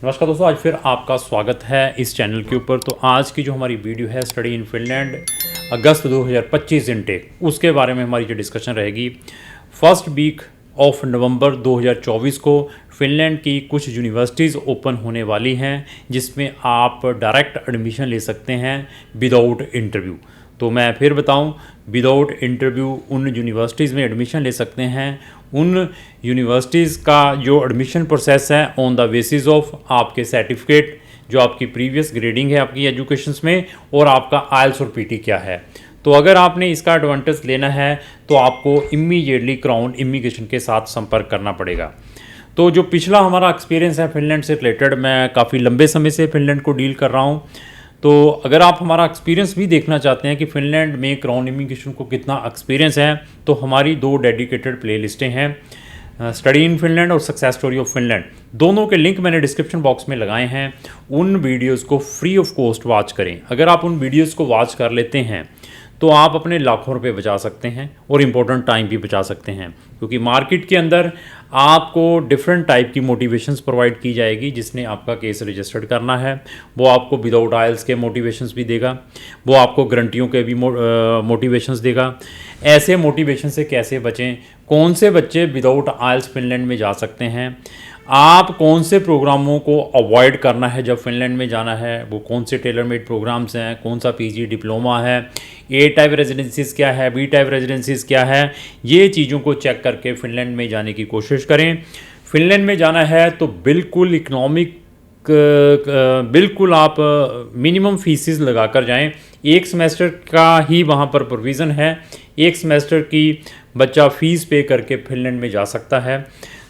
नमस्कार दोस्तों, आज फिर आपका स्वागत है इस चैनल के ऊपर। तो आज की जो हमारी वीडियो है study in Finland August 2025 intake, उसके बारे में हमारी जो डिस्कशन रहेगी। फर्स्ट वीक ऑफ नवंबर 2024 को फिनलैंड की कुछ यूनिवर्सिटीज़ ओपन होने वाली हैं जिसमें आप डायरेक्ट एडमिशन ले सकते हैं विदाउट इंटरव्यू। तो मैं फिर बताऊं, विदाउट इंटरव्यू उन यूनिवर्सिटीज़ में एडमिशन ले सकते हैं। उन यूनिवर्सिटीज़ का जो एडमिशन प्रोसेस है ऑन द बेसिस ऑफ आपके सर्टिफिकेट, जो आपकी प्रीवियस ग्रेडिंग है आपकी एजुकेशंस में, और आपका आइल्स और पीटी क्या है। तो अगर आपने इसका एडवांटेज लेना है तो आपको इमीडिएटली क्राउन इमिग्रेशन के साथ संपर्क करना पड़ेगा। तो जो पिछला हमारा एक्सपीरियंस है फिनलैंड से रिलेटेड, मैं काफ़ी लंबे समय से फिनलैंड को डील कर रहा हूँ। तो अगर आप हमारा एक्सपीरियंस भी देखना चाहते हैं कि फ़िनलैंड में क्राउन इमिग्रेशन को कितना एक्सपीरियंस है, तो हमारी 2 डेडिकेटेड प्लेलिस्टें हैं, स्टडी इन फिनलैंड और सक्सेस स्टोरी ऑफ फिनलैंड। दोनों के लिंक मैंने डिस्क्रिप्शन बॉक्स में लगाए हैं। उन वीडियोज़ को फ्री ऑफ कॉस्ट वॉच करें। अगर आप उन वीडियोज़ को वॉच कर लेते हैं तो आप अपने लाखों रुपए बचा सकते हैं और इम्पोर्टेंट टाइम भी बचा सकते हैं, क्योंकि मार्केट के अंदर आपको डिफरेंट टाइप की मोटिवेशंस प्रोवाइड की जाएगी। जिसने आपका केस रजिस्टर्ड करना है वो आपको विदाउट आइल्स के मोटिवेशंस भी देगा, वो आपको गारंटियों के भी मोटिवेशंस देगा। ऐसे मोटिवेशन से कैसे बचें, कौन से बच्चे विदाउट आइल्स फिनलैंड में जा सकते हैं, आप कौन से प्रोग्रामों को अवॉइड करना है जब फिनलैंड में जाना है, वो कौन से टेलर मेड प्रोग्राम्स हैं, कौन सा पीजी डिप्लोमा है, ए टाइप रेजिडेंसीज क्या है, बी टाइप रेजिडेंसीज क्या है, ये चीज़ों को चेक करके फिनलैंड में जाने की कोशिश करें। फिनलैंड में जाना है तो बिल्कुल इकनॉमिक, बिल्कुल आप मिनिमम फीसिस लगा कर जाएँ। एक सेमेस्टर का ही वहाँ पर प्रोविज़न है, एक सेमेस्टर की बच्चा फ़ीस पे करके फिनलैंड में जा सकता है।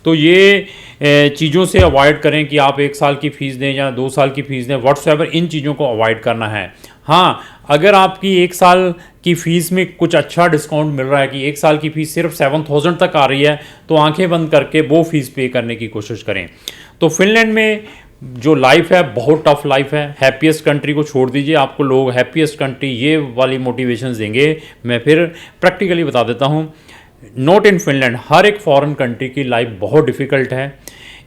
तो ये चीज़ों से अवॉइड करें कि आप 1 साल की फ़ीस दें या 2 साल की फ़ीस दें, व्हाट्सएवर, इन चीज़ों को अवॉइड करना है। हाँ, अगर आपकी 1 साल की फ़ीस में कुछ अच्छा डिस्काउंट मिल रहा है कि 1 साल की फ़ीस सिर्फ 7000 तक आ रही है, तो आंखें बंद करके वो फ़ीस पे करने की कोशिश करें। तो फिनलैंड में जो लाइफ है बहुत टफ लाइफ है। हैप्पीएस्ट कंट्री को छोड़ दीजिए, आपको लोग हैप्पीएस्ट कंट्री ये वाली मोटिवेशंस देंगे। मैं फिर प्रैक्टिकली बता देता हूँ, नॉट इन फिनलैंड, हर एक फॉरेन कंट्री की लाइफ बहुत डिफ़िकल्ट है।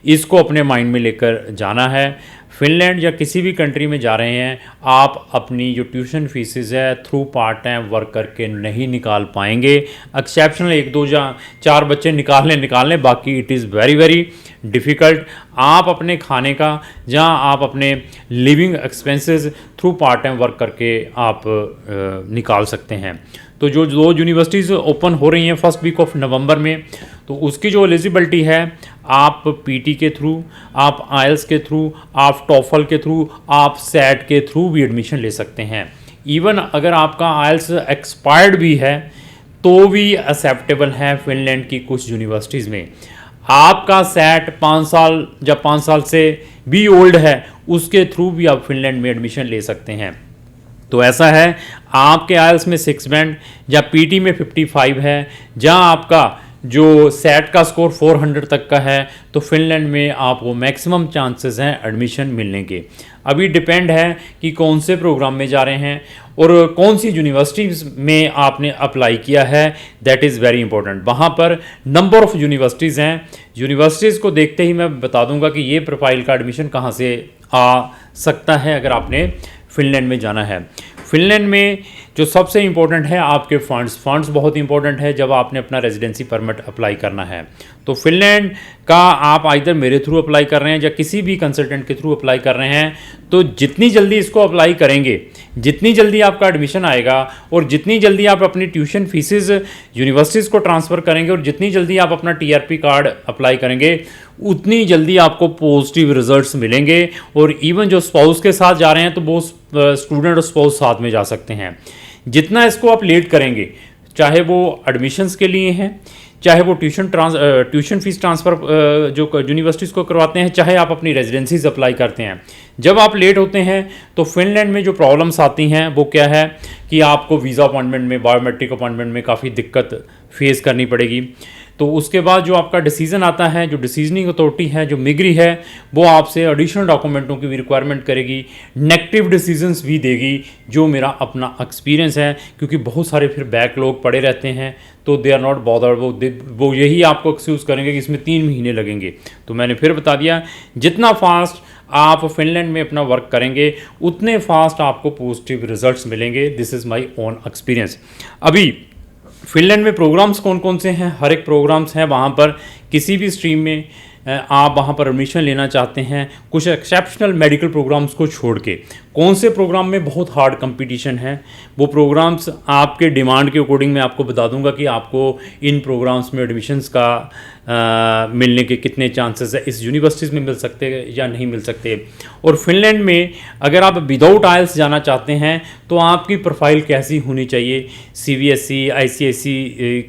इसको अपने माइंड में लेकर जाना है। फिनलैंड या किसी भी कंट्री में जा रहे हैं, आप अपनी जो ट्यूशन फीसेस है थ्रू पार्ट टाइम वर्क करके नहीं निकाल पाएंगे। एक्सेप्शनल 1 2 या 4 बच्चे निकाल लें, बाकी it is very very difficult. आप अपने खाने का, जहाँ आप अपने living expenses through part time work करके आप निकाल सकते हैं। तो जो 2 यूनिवर्सिटीज़ ओपन हो रही हैं फर्स्ट वीक ऑफ नवंबर में, तो उसकी जो एलिजिबिलिटी है, आप पीटी के थ्रू, आप आइल्स के थ्रू, आप टॉफल के थ्रू, आप सैट के थ्रू भी एडमिशन ले सकते हैं। इवन अगर आपका आइल्स एक्सपायर्ड भी है तो भी एक्सेप्टेबल है फिनलैंड की कुछ यूनिवर्सिटीज़ में। आपका सैट 5 साल या 5 साल से भी ओल्ड है, उसके थ्रू भी आप फिनलैंड में एडमिशन ले सकते हैं। तो ऐसा है, आपके आइल्स में 6 बैंड या पीटी में 55 है, जहां आपका जो सेट का स्कोर 400 तक का है, तो फिनलैंड में आपको मैक्सिमम चांसेस हैं एडमिशन मिलने के। अभी डिपेंड है कि कौन से प्रोग्राम में जा रहे हैं और कौन सी यूनिवर्सिटीज़ में आपने अप्लाई किया है, दैट इज़ वेरी इंपॉर्टेंट। वहाँ पर नंबर ऑफ़ यूनिवर्सिटीज़ हैं। यूनिवर्सिटीज़ को देखते ही मैं बता दूंगा कि ये प्रोफाइल का एडमिशन कहाँ से आ सकता है अगर आपने फिनलैंड में जाना है। फिनलैंड में जो सबसे इम्पोर्टेंट है आपके फंड्स बहुत इंपॉर्टेंट है जब आपने अपना रेजिडेंसी परमिट अप्लाई करना है। तो फिनलैंड का आप आइदर मेरे थ्रू अप्लाई कर रहे हैं या किसी भी कंसल्टेंट के थ्रू अप्लाई कर रहे हैं, तो जितनी जल्दी इसको अप्लाई करेंगे, जितनी जल्दी आपका एडमिशन आएगा और जितनी जल्दी आप अपनी ट्यूशन फीसेस यूनिवर्सिटीज़ को ट्रांसफ़र करेंगे और जितनी जल्दी आप अपना टीआरपी कार्ड अप्लाई करेंगे, उतनी जल्दी आपको पॉजिटिव रिजल्ट्स मिलेंगे। और इवन जो स्पाउस के साथ जा रहे हैं तो वो स्टूडेंट और स्पाउस साथ में जा सकते हैं। जितना इसको आप लेट करेंगे, चाहे वो एडमिशन्स के लिए हैं, चाहे वो ट्यूशन फीस ट्रांसफ़र जो यूनिवर्सिटीज़ को करवाते हैं, चाहे आप अपनी रेजिडेंसीज अप्लाई करते हैं, जब आप लेट होते हैं तो फिनलैंड में जो प्रॉब्लम्स आती हैं वो क्या है कि आपको वीज़ा अपॉइंटमेंट में, बायोमेट्रिक अपॉइंटमेंट में काफ़ी दिक्कत फेस करनी पड़ेगी। तो उसके बाद जो आपका डिसीज़न आता है, जो डिसीजनिंग अथॉरिटी है, जो मिग्री है, वो आपसे एडिशनल डॉक्यूमेंटों की भी रिक्वायरमेंट करेगी, नेगेटिव डिसीजंस भी देगी, जो मेरा अपना एक्सपीरियंस है। क्योंकि बहुत सारे फिर बैक लोग पड़े रहते हैं, तो दे आर नॉट बॉदर्ड, वो यही आपको एक्सक्यूज़ करेंगे कि इसमें 3 महीने लगेंगे। तो मैंने फिर बता दिया, जितना फास्ट आप फिनलैंड में अपना वर्क करेंगे उतने फास्ट आपको पॉजिटिव रिजल्ट्स मिलेंगे। This is my own experience. अभी फिनलैंड में प्रोग्राम्स कौन कौन से हैं, हर एक प्रोग्राम्स हैं वहाँ पर। किसी भी स्ट्रीम में आप वहाँ पर एडमिशन लेना चाहते हैं, कुछ एक्सेप्शनल मेडिकल प्रोग्राम्स को छोड़ के, कौन से प्रोग्राम में बहुत हार्ड कंपटीशन है, वो प्रोग्राम्स आपके डिमांड के अकॉर्डिंग मैं आपको बता दूंगा कि आपको इन प्रोग्राम्स में एडमिशन्स का मिलने के कितने चांसेस है, इस यूनिवर्सिटीज़ में मिल सकते हैं या नहीं मिल सकते। और फिनलैंड में अगर आप विदाउट आइल्स जाना चाहते हैं तो आपकी प्रोफाइल कैसी होनी चाहिए, CBSE ICSE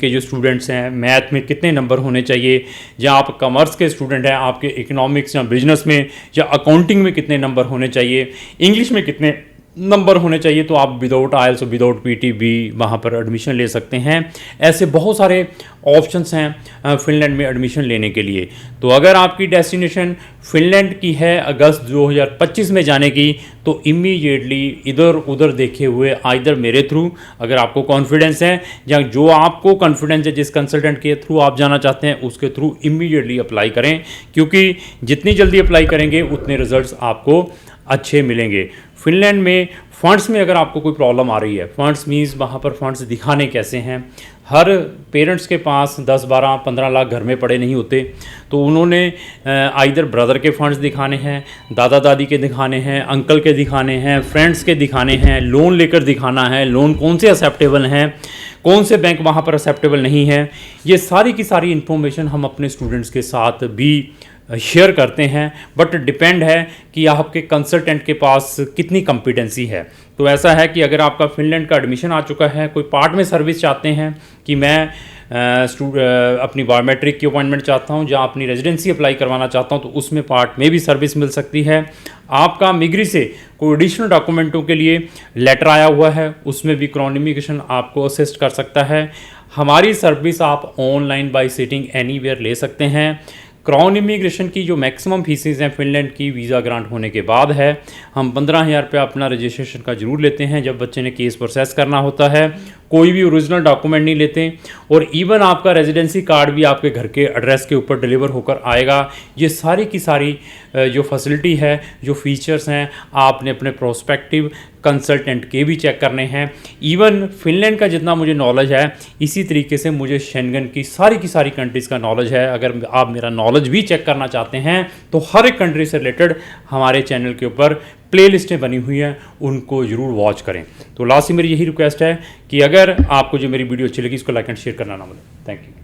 के जो स्टूडेंट्स हैं मैथ में कितने नंबर होने चाहिए, या आप कॉमर्स के स्टूडेंट हैं आपके इकोनॉमिक्स या बिजनेस में या अकाउंटिंग में कितने नंबर होने चाहिए, इंग्लिश में कितने नंबर होने चाहिए, तो आप विदाउट आइल्स और विदाउट PT भी वहाँ पर एडमिशन ले सकते हैं। ऐसे बहुत सारे ऑप्शंस हैं फिनलैंड में एडमिशन लेने के लिए। तो अगर आपकी डेस्टिनेशन फिनलैंड की है अगस्त 2025 में जाने की, तो इमीडिएटली इधर उधर देखे हुए आइदर मेरे थ्रू, अगर आपको कॉन्फिडेंस है, या जो आपको कॉन्फिडेंस है जिस कंसल्टेंट के थ्रू आप जाना चाहते हैं उसके थ्रू इमीडिएटली अप्लाई करें, क्योंकि जितनी जल्दी अप्लाई करेंगे उतने रिजल्ट्स आपको अच्छे मिलेंगे। फिनलैंड में फ़ंड्स में अगर आपको कोई प्रॉब्लम आ रही है, फ़ंड्स मीन्स वहाँ पर फ़ंड्स दिखाने कैसे हैं, हर पेरेंट्स के पास 10, 12, 15 लाख घर में पड़े नहीं होते, तो उन्होंने आइदर ब्रदर के फ़ंड्स दिखाने हैं, दादा दादी के दिखाने हैं, अंकल के दिखाने हैं, फ्रेंड्स के दिखाने हैं, लोन लेकर दिखाना है, लोन कौन से एक्सेप्टेबल हैं, कौन से बैंक वहाँ पर एक्सेप्टेबल नहीं है, ये सारी की सारी इन्फॉर्मेशन हम अपने स्टूडेंट्स के साथ भी शेयर करते हैं। बट डिपेंड है कि आपके कंसल्टेंट के पास कितनी कॉम्पिटेंसी है। तो ऐसा है कि अगर आपका फिनलैंड का एडमिशन आ चुका है, कोई पार्ट में सर्विस चाहते हैं कि मैं अपनी बायोमेट्रिक की अपॉइंटमेंट चाहता हूं, जहां अपनी रेजिडेंसी अप्लाई करवाना चाहता हूं, तो उसमें पार्ट में भी सर्विस मिल सकती है। आपका मिग्री से कोई एडिशनल डॉक्यूमेंटों के लिए लेटर आया हुआ है, उसमें भी क्राउन इमिग्रेशन आपको असिस्ट कर सकता है। हमारी सर्विस आप ऑनलाइन बाय सिटिंग एनीवेयर ले सकते हैं। क्राउन इमिग्रेशन की जो मैक्सिमम फीसेज हैं फिनलैंड की वीज़ा ग्रांट होने के बाद है, हम 15,000 रुपये अपना रजिस्ट्रेशन का जरूर लेते हैं जब बच्चे ने केस प्रोसेस करना होता है। कोई भी ओरिजिनल डॉक्यूमेंट नहीं लेते, और इवन आपका रेजिडेंसी कार्ड भी आपके घर के एड्रेस के ऊपर डिलीवर होकर आएगा। ये सारी की सारी जो फैसिलिटी है, जो फीचर्स हैं, आपने अपने प्रोस्पेक्टिव कंसल्टेंट के भी चेक करने हैं। इवन फिनलैंड का जितना मुझे नॉलेज है, इसी तरीके से मुझे शेंगन की सारी कंट्रीज़ का नॉलेज है। अगर आप मेरा नॉलेज भी चेक करना चाहते हैं तो हर एक कंट्री से रिलेटेड हमारे चैनल के ऊपर प्लेलिस्टें बनी हुई हैं, उनको ज़रूर वॉच करें। तो लास्ट में मेरी यही रिक्वेस्ट है कि अगर आपको जो मेरी वीडियो अच्छी लगी इसको लाइक एंड शेयर करना ना भूलें। Thank you.